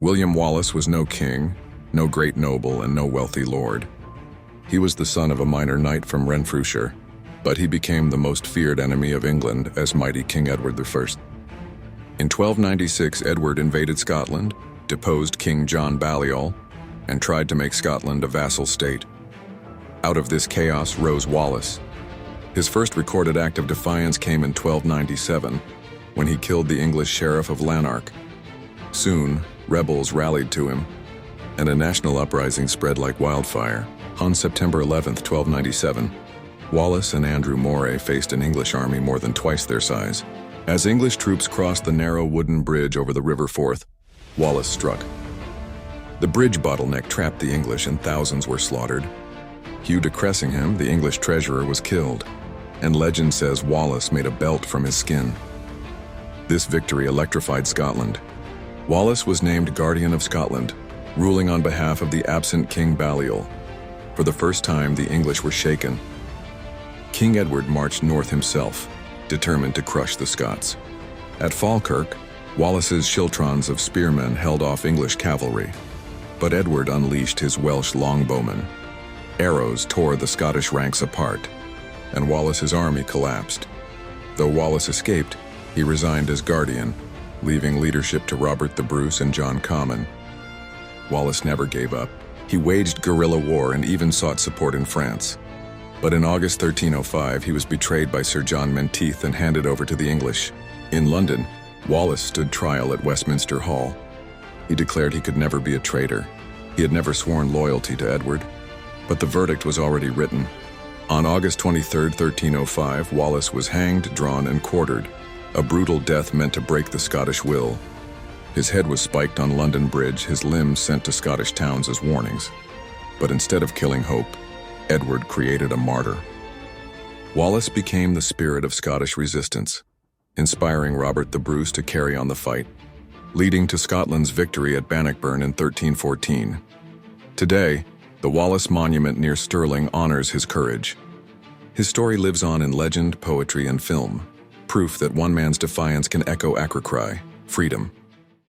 William Wallace was no king, no great noble, and no wealthy lord. He was the son of a minor knight from Renfrewshire, but he became the most feared enemy of England as mighty King Edward I. In 1296, Edward invaded Scotland, deposed King John Balliol, and tried to make Scotland a vassal state. Out of this chaos rose Wallace. His first recorded act of defiance came in 1297, when he killed the English sheriff of Lanark. Soon, rebels rallied to him, and a national uprising spread like wildfire. On September 11, 1297, Wallace and Andrew Moray faced an English army more than twice their size. As English troops crossed the narrow wooden bridge over the River Forth, Wallace struck. The bridge bottleneck trapped the English and thousands were slaughtered. Hugh de Cressingham, the English treasurer, was killed, and legend says Wallace made a belt from his skin. This victory electrified Scotland. Wallace was named Guardian of Scotland, ruling on behalf of the absent King Balliol. For the first time, the English were shaken. King Edward marched north himself, determined to crush the Scots. At Falkirk, Wallace's schiltrons of spearmen held off English cavalry, but Edward unleashed his Welsh longbowmen. Arrows tore the Scottish ranks apart, and Wallace's army collapsed. Though Wallace escaped, he resigned as Guardian, leaving leadership to Robert the Bruce and John Comyn. Wallace never gave up. He waged guerrilla war and even sought support in France. But in August 1305, he was betrayed by Sir John Menteith and handed over to the English. In London, Wallace stood trial at Westminster Hall. He declared he could never be a traitor. He had never sworn loyalty to Edward, but the verdict was already written. On August 23, 1305, Wallace was hanged, drawn, and quartered, a brutal death meant to break the Scottish will. His head was spiked on London Bridge, his limbs sent to Scottish towns as warnings. But instead of killing hope, Edward created a martyr. Wallace became the spirit of Scottish resistance, inspiring Robert the Bruce to carry on the fight, leading to Scotland's victory at Bannockburn in 1314. Today, the Wallace Monument near Stirling honors his courage. His story lives on in legend, poetry, and film, proof that one man's defiance can echo Acricry, freedom.